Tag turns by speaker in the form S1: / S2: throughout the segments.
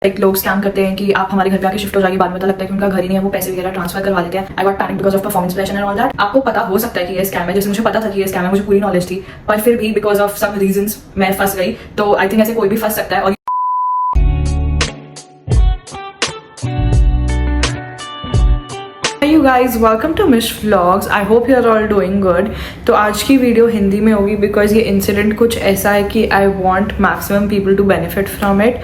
S1: Like लोग scam करते हैं कि आप हमारे घर पे आके शिफ्ट हो जाएगी, बाद में पता लगता है कि उनका घर ही नहीं है, वो पैसे वगैरह ट्रांसफर करवा लेते हैं। आई got panic because of performance pressure and all that. आपको पता हो सकता है कि ये स्कैम है, जैसे मुझे पता था कि ये स्कैम है, मुझे पूरी नॉलेज थी, पर फिर भी बिकॉज ऑफ सम रीजंस मैं फंस गई। तो आई थिंक ऐसे कोई भी फंस सकता है। और you guys, welcome to Mish Vlogs. I hope you're all doing good. तो आज की वीडियो हिंदी में होगी बिकॉज ये इंसिडेंट कुछ ऐसा है कि I want maximum people to benefit from it.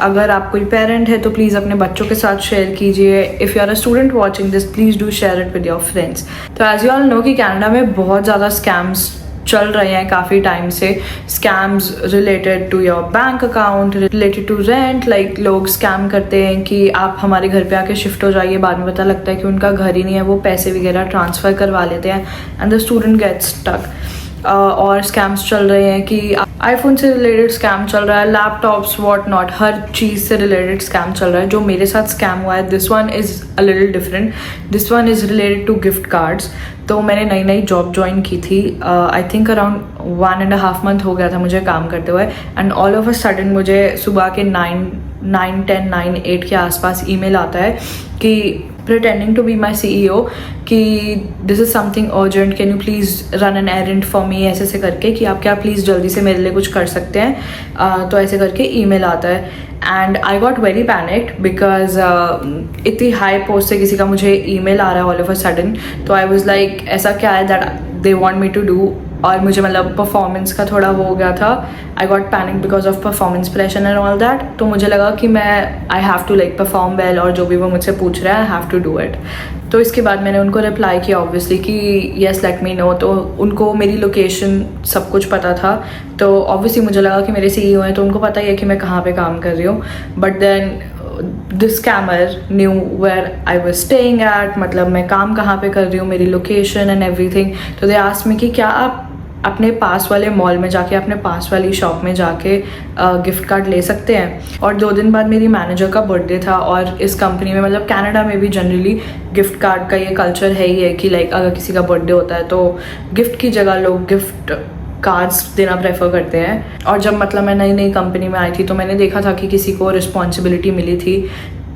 S1: अगर आप कोई पेरेंट है तो प्लीज़ अपने बच्चों के साथ शेयर कीजिए। If you are a student watching this, please do share it with your friends. तो एज यू ऑल नो कि कनाडा में बहुत ज़्यादा स्कैम्स चल रहे हैं काफ़ी टाइम से। Scams related to your bank account, related to rent. Like लोग स्कैम करते हैं कि आप हमारे घर पे आके शिफ्ट हो जाइए, बाद में पता लगता है कि उनका घर ही नहीं है, वो पैसे वगैरह ट्रांसफ़र करवा लेते हैं and the student gets stuck. और स्कैम्स चल रहे हैं कि आईफोन से रिलेटेड स्कैम चल रहा है, लैपटॉप्स वॉट नॉट, हर चीज़ से रिलेटेड स्कैम चल रहा है। जो मेरे साथ स्कैम हुआ है, this one is a little different. This one is related to gift cards. तो मैंने नई नई जॉब ज्वाइन की थी, आई थिंक अराउंड 1.5 मंथ हो गया था मुझे काम करते हुए। And all of a sudden मुझे सुबह के 9-10-9-8 के आसपास ईमेल आता है कि pretending to be my CEO कि this is something urgent, can you please run an errand for me, ऐसे से करके कि आप क्या प्लीज़ जल्दी से मेरे लिए कुछ कर सकते हैं। तो ऐसे करके ईमेल आता है and I got very panicked because इतनी हाई पोस्ट से किसी का मुझे ईमेल आ रहा है ऑल ऑफ अ सडन। तो आई वॉज लाइक ऐसा क्या है that they want me to do. और मुझे मतलब परफॉर्मेंस का थोड़ा वो हो गया था। I got panic because of performance pressure and all that. तो मुझे लगा कि मैं I have to like perform well, और जो भी वो मुझसे पूछ रहा है I have to do it. तो इसके बाद मैंने उनको रिप्लाई किया ऑब्वियसली कि येस लेट मी नो। तो उनको मेरी लोकेशन सब कुछ पता था। तो ऑब्वियसली मुझे लगा कि मेरे CEO हैं तो उनको पता ही है कि मैं कहाँ पे काम कर रही हूँ। But then this scammer knew where I was staying at, मतलब मैं काम कहाँ पे कर रही हूँ, मेरी लोकेशन एंड एवरीथिंग। तो दे आस्क्ड मी कि क्या आप अपने पास वाले मॉल में जाके, अपने पास वाली शॉप में जाके गिफ्ट कार्ड ले सकते हैं। और 2 दिन बाद मेरी मैनेजर का बर्थडे था, और इस कंपनी में मतलब कनाडा में भी जनरली गिफ्ट कार्ड का ये कल्चर है ही है कि लाइक अगर किसी का बर्थडे होता है तो गिफ्ट की जगह लोग गिफ्ट कार्ड्स देना प्रेफर करते हैं। और जब मतलब मैं नई नई कंपनी में आई थी तो मैंने देखा था कि किसी को रिस्पॉन्सिबिलिटी मिली थी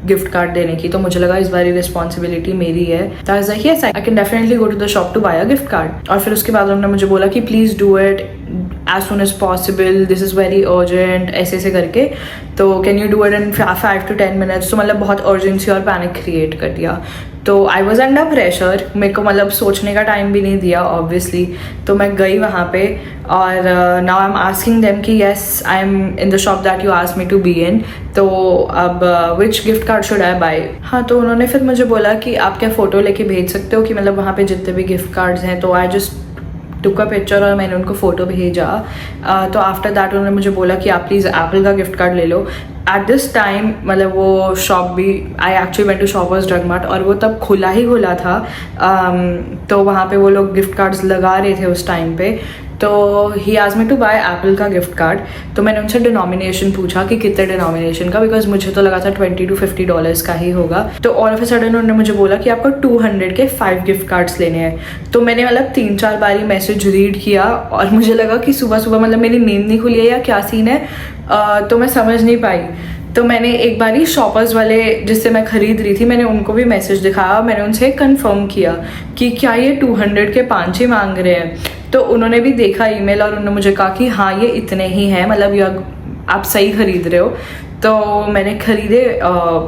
S1: गिफ्ट कार्ड देने की। तो मुझे लगा इस बार रिस्पॉन्सिबिलिटी मेरी है। तो I was like yes I can definitely go to the shop to buy a gift card. और फिर उसके बाद उन्होंने मुझे बोला कि please do it as soon as possible, this is very urgent, ऐसे ऐसे करके। तो can you do it in 5 to 10 minutes। तो मतलब बहुत अर्जेंसी और पैनिक क्रिएट कर दिया। तो आई वॉज अंडर प्रेशर, मेरे को मतलब सोचने का टाइम भी नहीं दिया ऑब्वियसली। तो मैं गई वहाँ पे और now I am asking them कि yes I am in the shop that you asked me to be in. तो अब which gift card should I buy. हाँ, तो उन्होंने फिर मुझे बोला कि आप क्या फ़ोटो लेके भेज सकते हो कि मतलब वहाँ पे जितने भी गिफ्ट कार्ड्स हैं। तो I just took a picture और मैंने उनको फ़ोटो भेजा। तो आफ्टर दैट उन्होंने मुझे बोला कि आप प्लीज़ एप्पल का गिफ्ट कार्ड ले लो। एट दिस टाइम मतलब वो शॉप भी, I actually went to Shoppers Drug Mart, और वो तब खुला ही खुला था। तो वहाँ पे वो लोग गिफ्ट कार्ड्स लगा रहे थे उस टाइम पे। तो he asked me to buy Apple का गिफ्ट कार्ड। तो मैंने उनसे डिनोमिनेशन पूछा कि कितने डिनोमिनेशन का, बिकॉज मुझे तो लगा था $20 to $50 का ही होगा। तो ऑल ऑफ अ सडन उन्होंने मुझे बोला कि आपको 200 के 5 गिफ्ट कार्ड्स लेने हैं। तो मैंने मतलब 3-4 बारी मैसेज रीड किया और मुझे लगा कि सुबह सुबह मतलब मेरी नींद नहीं खुली है या क्या सीन है। तो मैं समझ नहीं पाई। तो मैंने एक बारी शॉपर्स वाले जिससे मैं ख़रीद रही थी, मैंने उनको भी मैसेज दिखाया। मैंने उनसे कंफर्म किया कि क्या ये 200 के 5 ही मांग रहे हैं। तो उन्होंने भी देखा ईमेल और उन्होंने मुझे कहा कि हाँ ये इतने ही हैं, मतलब आप सही ख़रीद रहे हो। तो मैंने ख़रीदे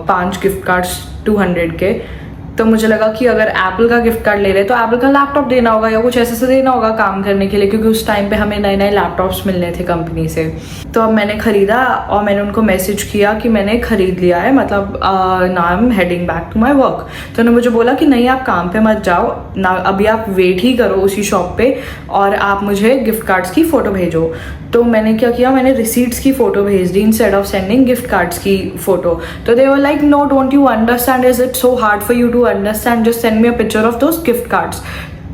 S1: 5 गिफ्ट कार्ड्स 200 के। तो मुझे लगा कि अगर एप्पल का गिफ्ट कार्ड ले रहे तो एप्पल का लैपटॉप देना होगा या कुछ ऐसे से देना होगा काम करने के लिए, क्योंकि उस टाइम पे हमें नए नए लैपटॉप्स मिलने थे कंपनी से। तो अब मैंने ख़रीदा और मैंने उनको मैसेज किया कि मैंने ख़रीद लिया है, मतलब now I am heading back to my work. तो उन्होंने मुझे बोला कि नहीं आप काम पे मत जाओ ना, अभी आप वेट ही करो उसी शॉप पे और आप मुझे गिफ्ट कार्ड्स की फ़ोटो भेजो। तो मैंने क्या किया, मैंने रिसीट्स की फ़ोटो भेज दी instead of sending gift cards की फ़ोटो। तो they were like no don't you understand, is it so hard for you to understand, just send me a picture of those gift cards.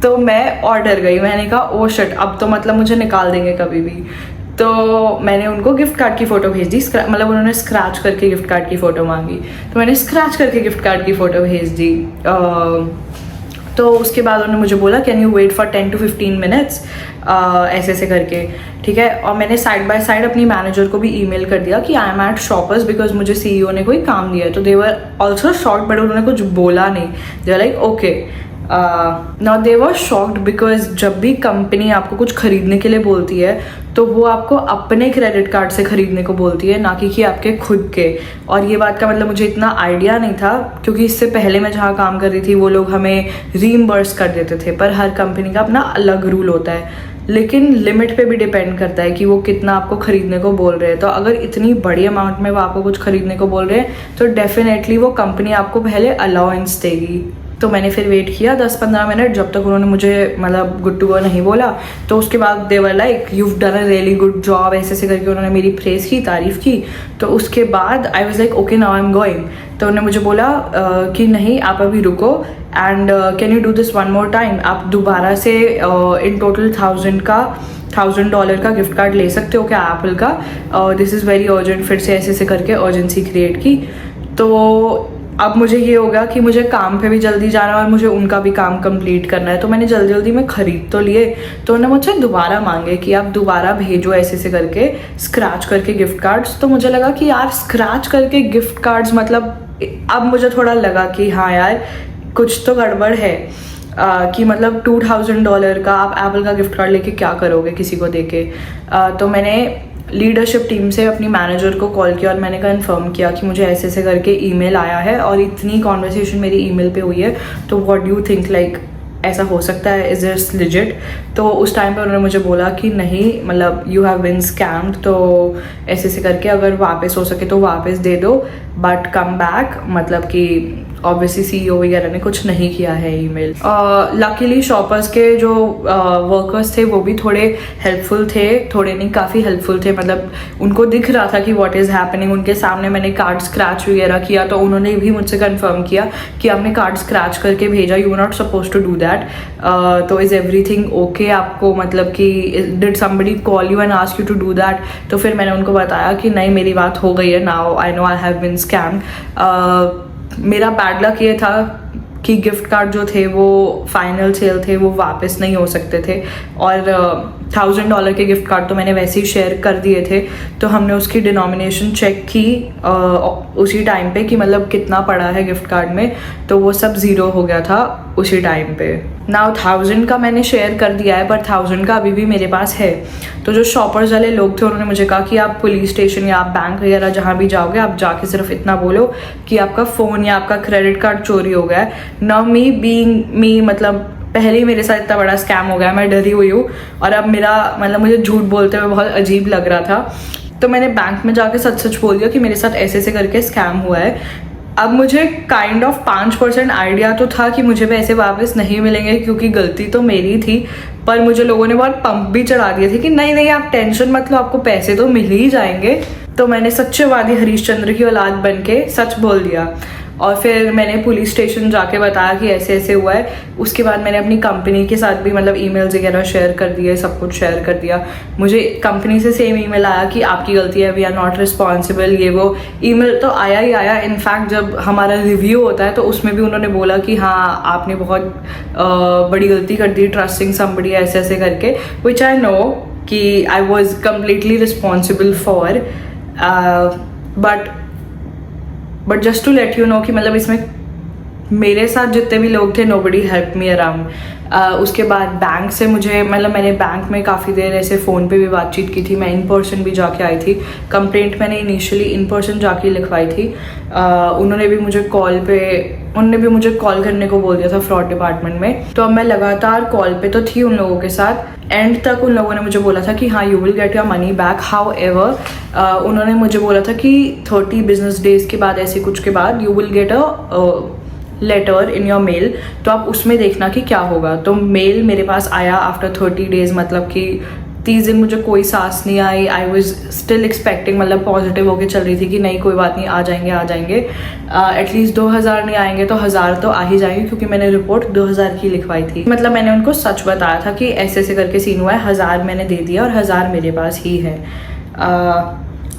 S1: तो मैं और डर गई, मैंने कहा ओ शिट, अब तो मतलब मुझे निकाल देंगे कभी भी। तो मैंने उनको गिफ्ट कार्ड की फ़ोटो भेज दी, मतलब उन्होंने स्क्रैच करके गिफ्ट कार्ड की फ़ोटो मांगी, तो मैंने स्क्रैच करके गिफ्ट कार्ड की फ़ोटो भेज दी। तो उसके बाद उन्होंने मुझे बोला can you wait for 10 to 15 minutes ऐसे ऐसे करके, ठीक है। और मैंने साइड बाय साइड अपनी मैनेजर को भी ईमेल कर दिया कि I am at Shoppers because मुझे CEO ने कोई काम दिया है। तो they were also shocked but उन्होंने कुछ बोला नहीं, they were like okay. Now they were shocked because जब भी कंपनी आपको कुछ खरीदने के लिए बोलती है तो वो आपको अपने क्रेडिट कार्ड से खरीदने को बोलती है, ना कि आपके खुद के। और ये बात का मतलब मुझे इतना आइडिया नहीं था क्योंकि इससे पहले मैं जहाँ काम कर रही थी वो लोग हमें रीइंबर्स कर देते थे, पर हर कंपनी का अपना अलग रूल होता है। लेकिन लिमिट पे भी डिपेंड करता है कि वो कितना आपको खरीदने को बोल रहे हैं। तो अगर इतनी बड़ी अमाउंट में वो आपको कुछ खरीदने को बोल रहे हैं तो डेफिनेटली वो कंपनी आपको पहले अलाउंस देगी। तो मैंने फिर वेट किया 10-15 मिनट जब तक उन्होंने मुझे मतलब गुड टू गो नहीं बोला। तो उसके बाद they were like you done a really good job, ऐसे ऐसे करके उन्होंने मेरी प्रेस की, तारीफ़ की। तो उसके बाद आई was like okay now I am going. तो उन्होंने मुझे बोला कि नहीं आप अभी रुको and can you do this one more time, आप दोबारा से इन टोटल $1000 का गिफ्ट कार्ड ले सकते हो क्या एप्पल का, दिस इज़ वेरी अर्जेंट। फिर से ऐसे ऐसे करके अर्जेंसी क्रिएट की। तो अब मुझे ये होगा कि मुझे काम पे भी जल्दी जाना है और मुझे उनका भी काम कंप्लीट करना है। तो मैंने जल्दी जल्दी में ख़रीद तो लिए। तो उन्होंने मुझसे दोबारा मांगे कि आप दोबारा भेजो ऐसे ऐसे करके स्क्रैच करके गिफ्ट कार्ड्स। तो मुझे लगा कि यार स्क्रैच करके गिफ्ट कार्ड्स मतलब अब मुझे थोड़ा लगा कि हाँ यार कुछ तो गड़बड़ है। कि मतलब $2000 का आप एप्पल का गिफ्ट कार्ड लेके क्या करोगे किसी को देके। तो मैंने लीडरशिप टीम से अपनी मैनेजर को कॉल किया और मैंने कंफर्म किया कि मुझे ऐसे ऐसे करके ईमेल आया है और इतनी कॉन्वर्सेशन मेरी ईमेल पे हुई है, तो what do you think, like ऐसा हो सकता है, इज दिस लिजिट। तो उस टाइम पे उन्होंने मुझे बोला कि नहीं मतलब यू हैव बीन स्कैम्ड, तो ऐसे ऐसे करके अगर वापस हो सके तो वापस दे दो बट कम बैक, मतलब कि ऑब्वियसली CEO वगैरह ने कुछ नहीं किया है ईमेल। लकीली शॉपर्स के जो वर्कर्स थे वो भी थोड़े हेल्पफुल थे, थोड़े नहीं काफ़ी हेल्पफुल थे। मतलब उनको दिख रहा था कि व्हाट इज़ हैपनिंग। उनके सामने मैंने कार्ड स्क्रैच वगैरह किया तो उन्होंने भी मुझसे कंफर्म किया कि आपने कार्ड स्क्रैच करके भेजा, you are not suppose to do that. तो इज़ एवरीथिंग ओके आपको, मतलब कि did somebody call you and ask you to do that. तो फिर मैंने उनको बताया कि नहीं मेरी बात हो गई है, now I know I have been scammed. मेरा बैड लक ये था कि गिफ्ट कार्ड जो थे वो फाइनल सेल थे, वो वापस नहीं हो सकते थे। और $1000 के गिफ्ट कार्ड तो मैंने वैसे ही शेयर कर दिए थे। तो हमने उसकी डिनोमिनेशन चेक की उसी टाइम पे कि मतलब कितना पड़ा है गिफ्ट कार्ड में, तो वो सब ज़ीरो हो गया था उसी टाइम पे। नाउ 1000 का मैंने शेयर कर दिया है पर 1000 का अभी भी मेरे पास है। तो जो शॉपर्स वाले लोग थे उन्होंने मुझे कहा कि आप पुलिस स्टेशन या आप बैंक वगैरह जहाँ भी जाओगे आप जाके सिर्फ इतना बोलो कि आपका फ़ोन या आपका क्रेडिट कार्ड चोरी हो गया है। नाउ मी बीइंग मी, मतलब पहले ही मेरे साथ इतना बड़ा स्कैम हो गया, मैं डरी हुई हूँ और अब मेरा मतलब मुझे झूठ बोलते हुए बहुत अजीब लग रहा था। तो मैंने बैंक में जाके सच सच बोल दिया कि मेरे साथ ऐसे ऐसे करके स्कैम हुआ है। अब मुझे काइंड ऑफ 5% आइडिया तो था कि मुझे पैसे वापस नहीं मिलेंगे क्योंकि गलती तो मेरी थी, पर मुझे लोगों ने बहुत पंप भी चढ़ा दिए थे कि नहीं नहीं आप टेंशन मत लो, आपको पैसे तो मिल ही जाएंगे। तो मैंने सच्चेवादी हरीशचंद्र की औलाद बन के सच बोल दिया और फिर मैंने पुलिस स्टेशन जाके बताया कि ऐसे ऐसे हुआ है। उसके बाद मैंने अपनी कंपनी के साथ भी मतलब ईमेल्स वगैरह शेयर कर दिए, सब कुछ शेयर कर दिया। मुझे कंपनी से सेम ईमेल आया कि आपकी गलती है, वी आर नॉट रिस्पॉन्सिबल, ये वो ईमेल तो आया ही आया। इनफैक्ट जब हमारा रिव्यू होता है तो उसमें भी उन्होंने बोला कि हाँ आपने बहुत बड़ी गलती कर दी ट्रस्टिंग समबडी ऐसे ऐसे करके, विच आई नो कि I was completely responsible for. But just to let you know कि मतलब इसमें मेरे साथ जितने भी लोग थे नोबडी हेल्प मी अराउंड। उसके बाद बैंक से मुझे मतलब मैंने बैंक में काफ़ी देर ऐसे फ़ोन पे भी बातचीत की थी, मैं इन पर्सन भी जाके आई थी। कंप्लेंट मैंने इनिशियली इन पर्सन जाके लिखवाई थी। उन्होंने भी मुझे कॉल करने को बोल दिया था फ्रॉड डिपार्टमेंट में। तो अब मैं लगातार कॉल पे तो थी उन लोगों के साथ। एंड तक उन लोगों ने मुझे बोला था कि हाँ you will get your money back. How ever उन्होंने मुझे बोला था कि 30 बिजनेस डेज के बाद ऐसे कुछ के बाद you will get a letter in your mail, तो आप उसमें देखना कि क्या होगा। तो मेल मेरे पास आया आफ्टर 30 डेज, मतलब कि 30 दिन मुझे कोई सांस नहीं आई। आई वॉज स्टिल एक्सपेक्टिंग, मतलब पॉजिटिव होके चल रही थी कि नहीं कोई बात नहीं आ जाएंगे एटलीस्ट 2000 नहीं आएंगे तो 1000 तो आ ही जाएंगे, क्योंकि मैंने रिपोर्ट 2000 की लिखवाई थी। मतलब मैंने उनको सच बताया था कि ऐसे ऐसे करके सीन हुआ है, 1000 मैंने दे दिया और 1000 मेरे पास ही है।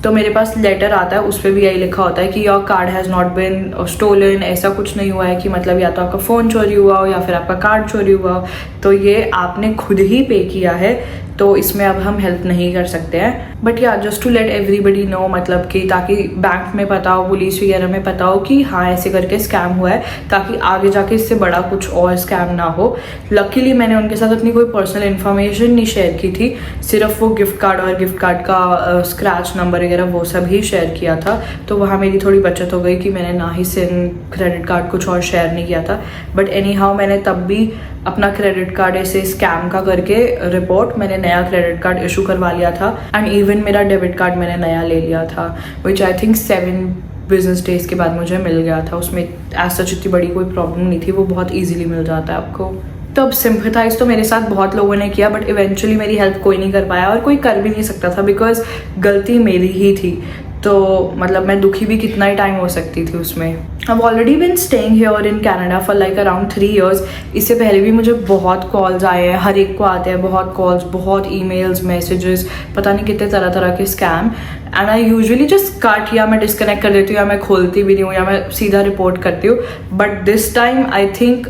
S1: तो मेरे पास लेटर आता है, उस पर भी यही लिखा होता है कि your card has not been stolen. ऐसा कुछ नहीं हुआ है कि मतलब या तो आपका फ़ोन चोरी हुआ हो या फिर आपका कार्ड चोरी हुआ हो, तो ये आपने खुद ही पे किया है, तो इसमें अब हम हेल्प नहीं कर सकते हैं। बट या just to let everybody know, मतलब कि ताकि बैंक में पता हो, पुलिस वगैरह में पता हो कि हाँ ऐसे करके स्कैम हुआ है, ताकि आगे जाके इससे बड़ा कुछ और स्कैम ना हो। लकीली मैंने उनके साथ अपनी कोई पर्सनल इन्फॉर्मेशन नहीं शेयर की थी, सिर्फ वो गिफ्ट कार्ड और गिफ्ट कार्ड का स्क्रैच नंबर वगैरह वो सब ही शेयर किया था। तो वहाँ मेरी थोड़ी बचत हो गई कि मैंने ना ही सिम, क्रेडिट कार्ड कुछ और शेयर नहीं किया था। बट एनी हाउ मैंने तब भी अपना क्रेडिट कार्ड ऐसे स्कैम का करके रिपोर्ट, मैंने नया क्रेडिट कार्ड इशू करवा लिया था। एंड इवन मेरा डेबिट कार्ड मैंने नया ले लिया था, विच आई थिंक 7 बिजनेस डेज के बाद मुझे मिल गया था। उसमें एज सच इतनी बड़ी कोई प्रॉब्लम नहीं थी, वो बहुत ईजिली मिल जाता है आपको। तो अब सिंपथाइज तो मेरे साथ बहुत लोगों ने किया, बट इवेंचुअली मेरी हेल्प कोई नहीं कर पाया और कोई कर भी नहीं सकता था, बिकॉज गलती मेरी ही थी। तो मतलब मैं दुखी भी कितना ही टाइम हो सकती थी उसमें। I've already been staying here in Canada for like around 3 years. इससे पहले भी मुझे बहुत कॉल्स आए हैं, हर एक को आते हैं बहुत कॉल्स, बहुत ईमेल्स, मैसेजेस, पता नहीं कितने तरह तरह के scam. And I usually just cut, या मैं डिस्कनेक्ट कर देती हूँ, या मैं खोलती भी नहीं हूँ, या मैं सीधा रिपोर्ट करती हूँ। But this time I think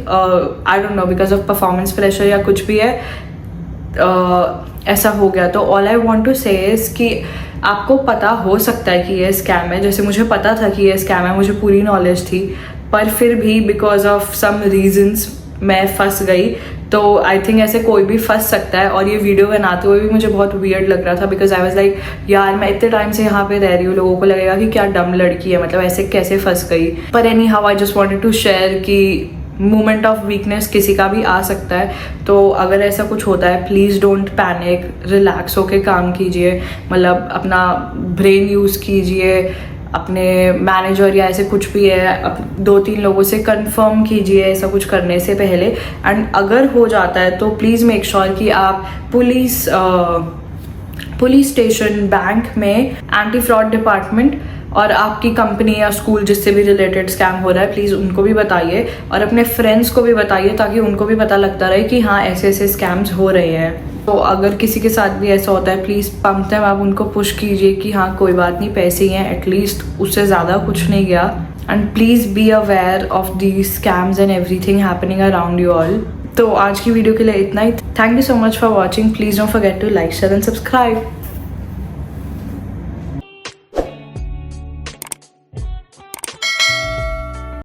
S1: I don't know, because of performance pressure या कुछ भी है, ऐसा हो गया। तो ऑल आई वॉन्ट टू से इज कि आपको पता हो सकता है कि ये स्कैम है, जैसे मुझे पता था कि ये स्कैम है, मुझे पूरी नॉलेज थी, पर फिर भी बिकॉज ऑफ सम रीजंस मैं फंस गई। तो आई थिंक ऐसे कोई भी फंस सकता है। और ये वीडियो बनाते हुए भी मुझे बहुत वियर्ड लग रहा था, बिकॉज आई वाज लाइक यार मैं इतने टाइम से यहाँ पे रह रही हूँ, लोगों को लगेगा कि क्या डम लड़की है, मतलब ऐसे कैसे फंस गई। पर anyhow I just wanted to share कि मोमेंट ऑफ वीकनेस किसी का भी आ सकता है। तो अगर ऐसा कुछ होता है, प्लीज़ डोंट पैनिक, रिलैक्स होके काम कीजिए, मतलब अपना ब्रेन यूज़ कीजिए, अपने मैनेजर या ऐसे कुछ भी है 2-3 लोगों से कंफर्म कीजिए ऐसा कुछ करने से पहले। एंड अगर हो जाता है तो प्लीज़ मेक श्योर कि आप पुलिस स्टेशन, बैंक में, एंटी फ्रॉड डिपार्टमेंट और आपकी कंपनी या स्कूल जिससे भी रिलेटेड स्कैम हो रहा है, प्लीज़ उनको भी बताइए और अपने फ्रेंड्स को भी बताइए, ताकि उनको भी पता लगता रहे कि हाँ ऐसे ऐसे स्कैम्स हो रहे हैं। तो अगर किसी के साथ भी ऐसा होता है, प्लीज़ पंप टाइम आप उनको पुश कीजिए कि हाँ कोई बात नहीं, पैसे ही हैं, एटलीस्ट उससे ज़्यादा कुछ नहीं गया। And please be aware of the scams and everything happening around you all. तो आज की वीडियो के लिए इतना ही। Thank you so much for watching. Please don't forget to like, share and subscribe.